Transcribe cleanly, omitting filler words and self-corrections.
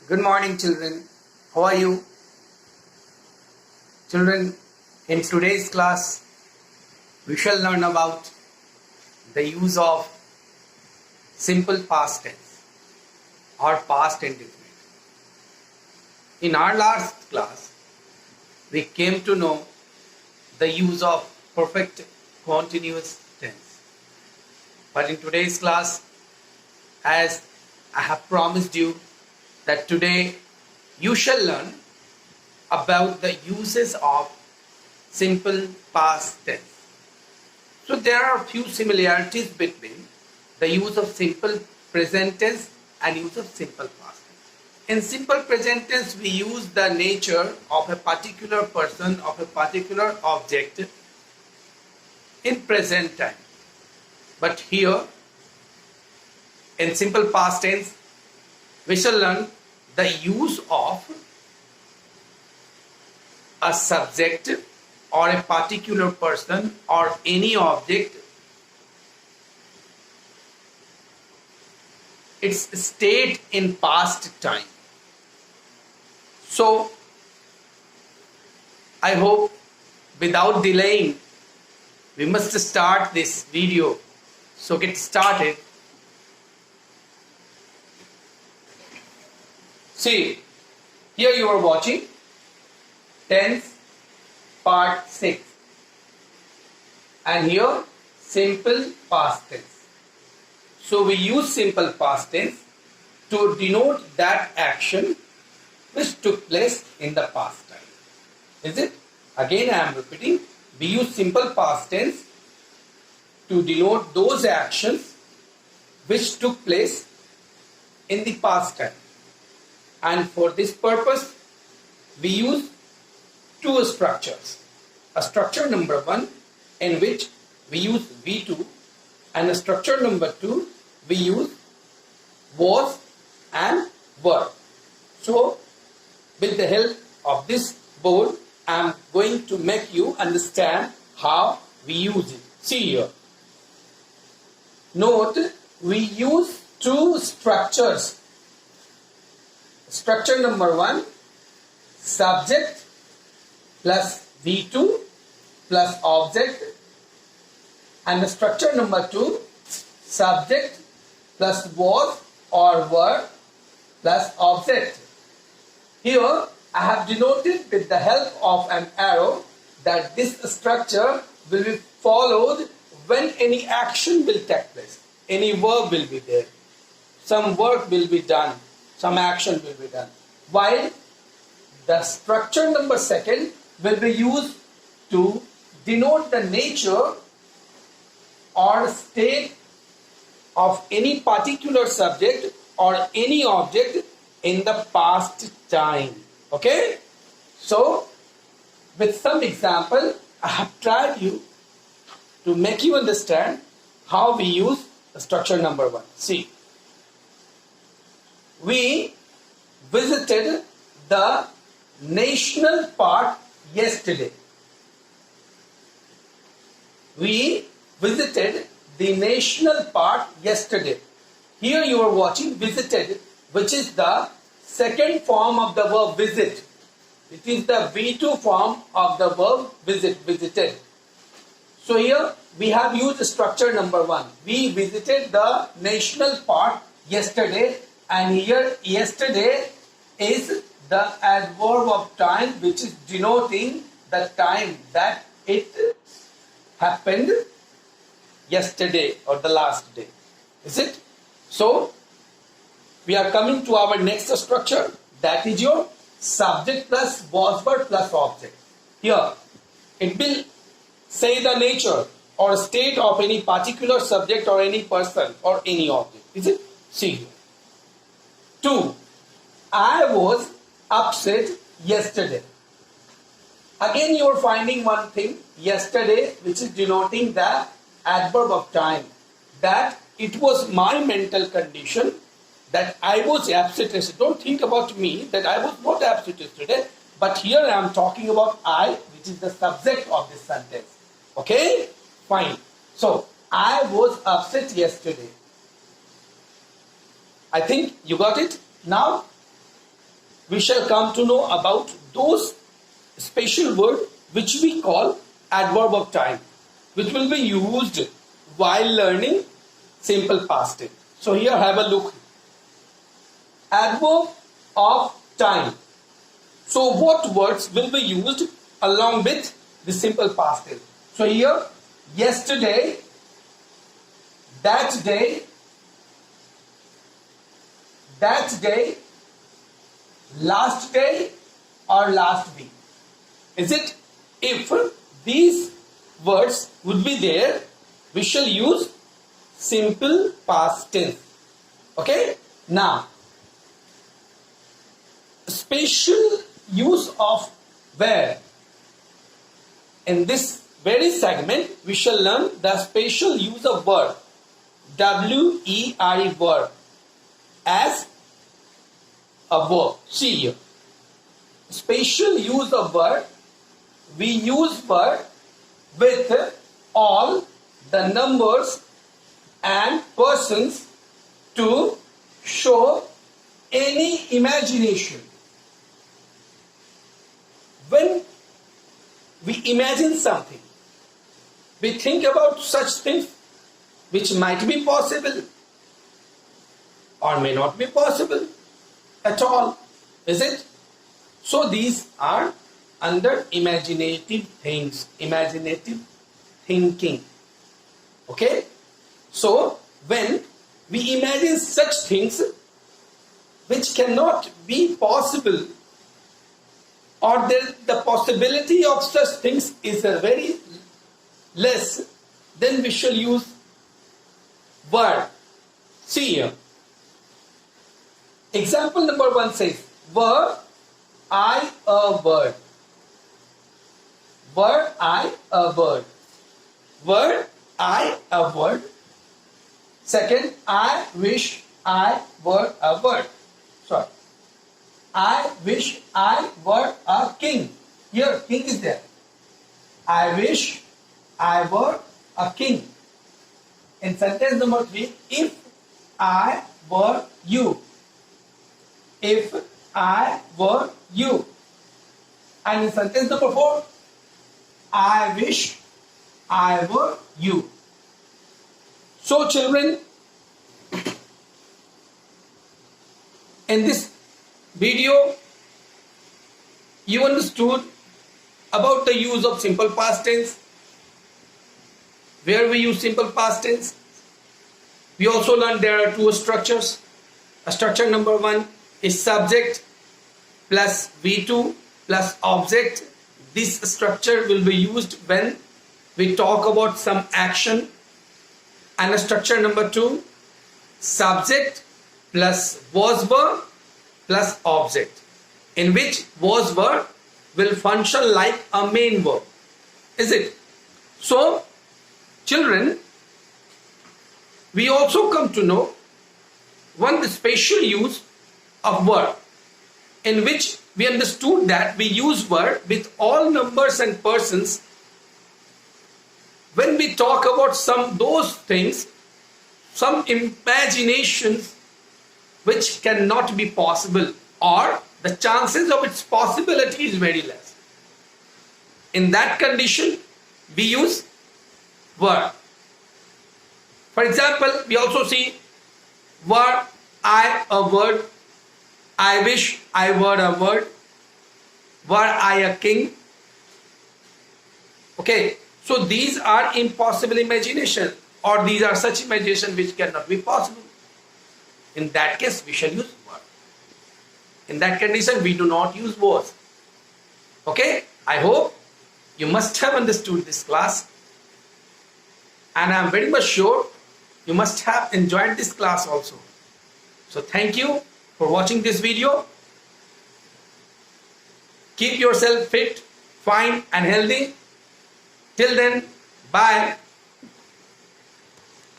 Good morning, children. How are you? Children, in today's class, we shall learn about the use of simple past tense or past indefinite. In our last class, we came to know the use of perfect continuous tense. But in today's class, as I have promised you, that today you shall learn about the uses of simple past tense. So there are a few similarities between the use of simple present tense and use of simple past tense. In simple present tense, we use the nature of a particular person, of a particular object in present time. But here, in simple past tense, we shall learn the use of a subject or a particular person or any object, its state in past time. So, I hope without delaying, we must start this video. So get started. See, here you are watching tense part 6 and here simple past tense. So we use simple past tense to denote that action which took place in the past time. Is it? Again I am repeating, we use simple past tense to denote those actions which took place in the past time. And for this purpose, we use two structures. A structure number 1 in which we use V2 and a structure number 2 we use was and were. So with the help of this board, I am going to make you understand how we use it. See here. Note, we use two structures. Structure number 1, subject plus V2 plus object, and the structure number 2, subject plus was or were plus object. Here I have denoted with the help of an arrow that this structure will be followed when any action will take place. Any verb will be there. Some work will be done. Some action will be done. While the structure number 2 will be used to denote the nature or state of any particular subject or any object in the past time. Okay? So, with some example, I have tried to make you understand how we use the structure number 1. See. We visited the national park yesterday. We visited the national park yesterday. Here you are watching visited, which is the second form of the verb visit. It is the V2 form of the verb visit, visited. So here we have used structure number 1. We visited the national park yesterday. And here yesterday is the adverb of time which is denoting the time that it happened yesterday or the last day. Is it? So we are coming to our next structure, that is your subject plus was were plus object. Here it will say the nature or state of any particular subject or any person or any object. Is it? See here. 2. I was upset yesterday. Again you are finding one thing, yesterday, which is denoting the adverb of time. That it was my mental condition that I was upset yesterday. Don't think about me that I was not upset yesterday. But here I am talking about I, which is the subject of this sentence. Okay? Fine. So, I was upset yesterday. I think you got it. Now, we shall come to know about those special words which we call adverb of time, which will be used while learning simple past tense. So here have a look. Adverb of time. So what words will be used along with the simple past tense? So here, yesterday, that day, last day, or last week. Is it? If these words would be there, we shall use simple past tense. Okay? Now, special use of where. In this very segment, we shall learn the special use of word. W-E-R-E word as a verb. See here. Special use of word. We use word with all the numbers and persons to show any imagination. When we imagine something, we think about such things which might be possible or may not be possible at all. Is it? So these are under imaginative things, imaginative thinking. Okay? So when we imagine such things which cannot be possible, or the possibility of such things is very less, then we shall use word. See here. Example number 1 says, were I a bird? Were I a bird? Were I a bird? Second, I wish I were a bird. Sorry. I wish I were a king. Here, king is there. I wish I were a king. In sentence number 3, if I were you. If I were you. And in sentence number 4, I wish I were you. So children, in this video, you understood about the use of simple past tense, where we use simple past tense. We also learned there are two structures. A structure number 1 is subject plus V2 plus object. This structure will be used when we talk about some action. And a structure number 2, subject plus was verb plus object, in which was verb will function like a main verb. Is it? So, children, we also come to know one special use of word, in which we understood that we use word with all numbers and persons when we talk about those things, some imaginations which cannot be possible, or the chances of its possibility is very less. In that condition, we use were. For example, we also see were I a word, I wish I were a word, were I a king. Okay, so these are impossible imagination, or these are such imagination which cannot be possible. In that case, we shall use were. In that condition, we do not use was. Okay, I hope you must have understood this class, and I am very much sure you must have enjoyed this class also. So thank you for watching this video. Keep yourself fit, fine and healthy. Till then, bye.